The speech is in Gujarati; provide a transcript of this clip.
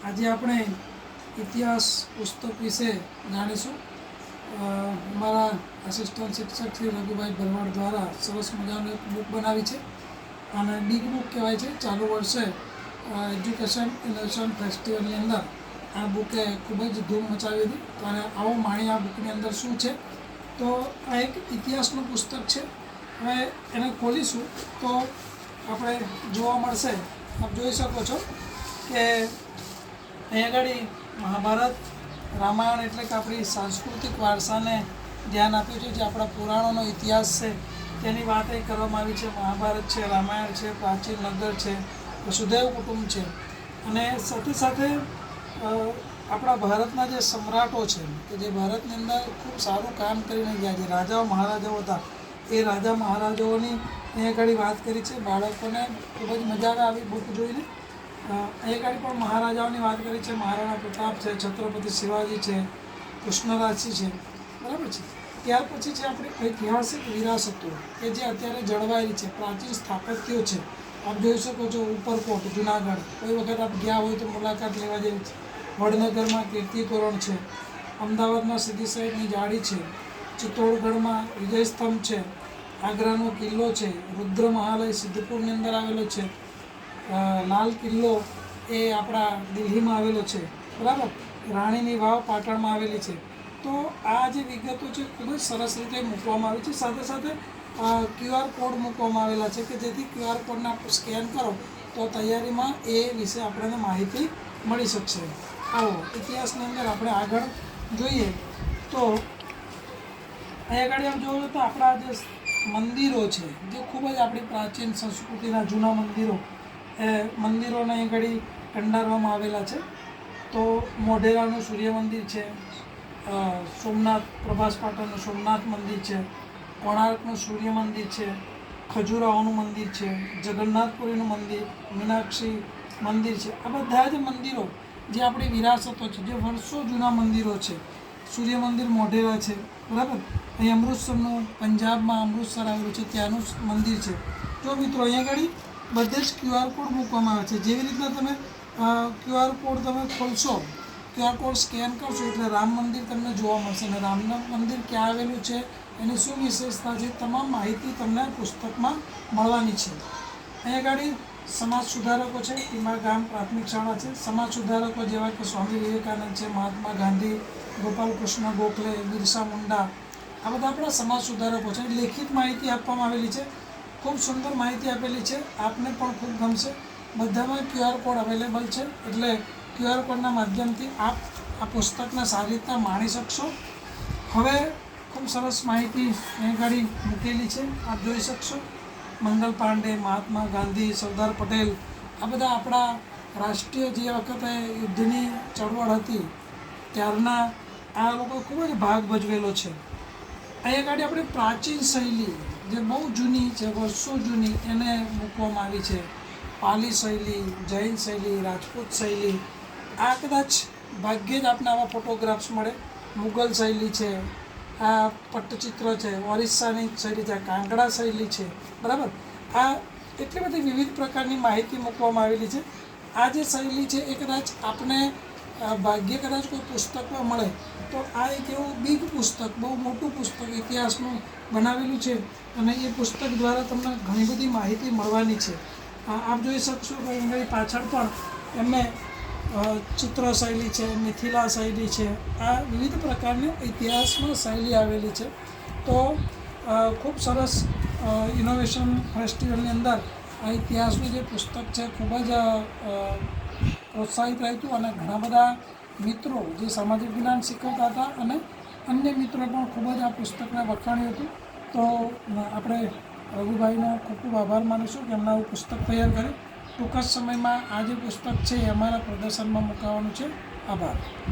આજે આપણે ઇતિહાસ પુસ્તક વિશે જાણીશું. અમારા આસિસ્ટન્ટ શિક્ષક શ્રી રઘુભાઈ ભરવાડ દ્વારા સરસ મજાની એક બુક બનાવી છે અને બિગ બુક કહેવાય છે. ચાલુ વર્ષે એજ્યુકેશન ઇનોવેશન ફેસ્ટિવલની અંદર આ બુકે ખૂબ જ ધૂમ મચાવી હતી. અને આવો માણી આ બુકની અંદર શું છે, તો આ એક ઇતિહાસનું પુસ્તક છે. હવે એને ખોલીશું તો આપણે જોવા મળશે, આપ જોઈ શકો છો કે અહીં આગળ મહાભારત રામાયણ એટલે કે આપણી સાંસ્કૃતિક વારસાને ધ્યાન આપ્યું છે. જે આપણા પુરાણોનો ઇતિહાસ છે તેની વાત અહીં કરવામાં આવી છે. મહાભારત છે, રામાયણ છે, પ્રાચીન નગર છે, વસુધૈવ કુટુંબ છે. અને સાથે સાથે આપણા ભારતના જે સમ્રાટો છે કે જે ભારતની અંદર ખૂબ સારું કામ કરીને ગયા, જે રાજાઓ મહારાજાઓ હતા, એ રાજા મહારાજાઓની અહીં આગળ વાત કરી છે. બાળકોને ખૂબ જ મજા આવે આવી બુક જોઈને. અહીં આગળ પણ મહારાજાઓની વાત કરી છે. મહારાણા પ્રતાપ છે, છત્રપતિ શિવાજી છે, કૃષ્ણરાજસિંહ છે, બરાબર છે. ત્યાર પછી છે આપણી ઐતિહાસિક વિરાસતો કે જે અત્યારે જળવાયેલી છે, પ્રાચીન સ્થાપત્યો છે. આપ જોઈ શકો છો ઉપરકોટ જુનાગઢ, કોઈ વખત આપ ગયા હોય તો મુલાકાત લેવા જેવી છે. વડનગરમાં કીર્તિ તોરણ છે, અમદાવાદમાં સીધી સાઈડની જાળી છે, ચિત્તોડગઢમાં વિજયસ્તંભ છે, આગ્રાનો કિલ્લો છે, રુદ્ર મહાલય સિદ્ધપુરની અંદર આવેલો છે, લાલ કિલ્લો એ આપણા દિલ્હીમાં આવેલો છે, બરાબર. રાણીની વાવ પાટણમાં આવેલી છે. તો આ જે વિગતો છે ખૂબ જ સરસ રીતે મૂકવામાં આવી છે. સાથે સાથે QR કોડ મૂકવામાં આવેલા છે કે જેથી QR કોડને આપણે સ્કેન કરો તો તૈયારીમાં એ વિશે આપણને માહિતી મળી શકશે. આવો ઇતિહાસની અંદર આપણે આગળ જોઈએ તો અહીં આગળ એમ જોયું તો આપણા જે મંદિરો છે જે ખૂબ જ આપણી પ્રાચીન સંસ્કૃતિના જૂના મંદિરો, એ મંદિરોને અહીં આગળ કંડારવામાં આવેલા છે. તો મોઢેરાનું સૂર્ય મંદિર છે, સોમનાથ પ્રભાસ પાટણનું સોમનાથ મંદિર છે, કોણાર્કનું સૂર્ય મંદિર છે, ખજુરાહોનું મંદિર છે, જગન્નાથપુરીનું મંદિર, મીનાક્ષી મંદિર છે. આ બધા જ મંદિરો જે આપણી વિરાસતો છે, જે વર્ષો જૂના મંદિરો છે. સૂર્ય મંદિર મોઢેરા છે, બરાબર. અહીં અમૃતસરનું, પંજાબમાં અમૃતસર આવેલું છે, ત્યાંનું મંદિર છે. જો મિત્રો અહીંયા આગળ બધે જ QR કોડ મૂકવામાં આવે છે. જેવી રીતના તમે QR કોડ તમે ખોલશો, QR કોડ સ્કેન કરશો એટલે રામ મંદિર તમને જોવા મળશે. અને રામના મંદિર ક્યાં આવેલું છે, એની શું વિશેષતા છે, તમામ માહિતી તમને પુસ્તકમાં મળવાની છે. અહીંયા આગળ સમાજ સુધારકો છે, ટીમા ગામ પ્રાથમિક શાળા છે. સમાજ સુધારકો જેવા કે સ્વામી વિવેકાનંદ છે, મહાત્મા ગાંધી, ગોપાલ કૃષ્ણ ગોખલે, બિરસા મુંડા, આ બધા આપણા સમાજ સુધારકો છે. લેખિત માહિતી આપવામાં આવેલી છે, ખૂબ સુંદર માહિતી આપેલી છે, આપને પણ ખૂબ ગમશે. બધામાં QR કોડ અવેલેબલ છે, એટલે QR કોડના માધ્યમથી આપ આ પુસ્તકને સારી રીતના માણી શકશો. હવે ખૂબ સરસ માહિતી અહીં આગળ મૂકેલી છે, આપ જોઈ શકશો. મંગલ પાંડે, મહાત્મા ગાંધી, સરદાર પટેલ, આ બધા આપણા રાષ્ટ્રીય જે વખતે યુદ્ધની ચળવળ હતી ત્યારના આ લોકો ખૂબ જ ભાગ ભજવેલો છે. અહીં આગળ આપણે પ્રાચીન શૈલી જે બહુ જૂની છે, વર્ષો જૂની, એને મૂકવામાં આવી છે. પાલી શૈલી, જૈન શૈલી, રાજપૂત શૈલી, આ કદાચ ભાગ્યે જ આપને આવા ફોટોગ્રાફ્સ મળે. મુગલ શૈલી છે, આ પટ્ટચિત્ર છે, ઓરિસ્સાની શૈલી છે, કાંગડા શૈલી છે, બરાબર. આ એટલી બધી વિવિધ પ્રકારની માહિતી મૂકવામાં આવેલી છે. આ જે શૈલી છે એ કદાચ આપને ભાગ્યે કદાચ કોઈ પુસ્તકમાં મળે તો આ એક એવું બિગ પુસ્તક, બહુ મોટું પુસ્તક ઇતિહાસનું બનાવેલું છે. અને એ પુસ્તક દ્વારા તમને ઘણી બધી માહિતી મળવાની છે. આપ જોઈ શકશો કે એની પાછળ પણ એમને ચિત્ર શૈલી છે, મિથિલા શૈલી છે, આ વિવિધ પ્રકારની ઇતિહાસમાં શૈલી આવેલી છે. તો ખૂબ સરસ ઇનોવેશન ફેસ્ટિવલની અંદર આ ઇતિહાસનું જે પુસ્તક છે ખૂબ જ પ્રોત્સાહિત રહ્યું હતું. અને ઘણા બધા મિત્રો જે સામાજિક જ્ઞાન શીખવતા હતા અને અન્ય મિત્રો પણ ખૂબ જ આ પુસ્તકને વખાણ્યું હતું. તો આપણે રઘુભાઈનો ખૂબ ખૂબ આભાર માનીશું કે એમણે આવું પુસ્તક તૈયાર કર્યું. ટૂંક જ સમયમાં આ જે પુસ્તક છે એ અમારા પ્રદર્શનમાં મુકાવાનું છે. આભાર.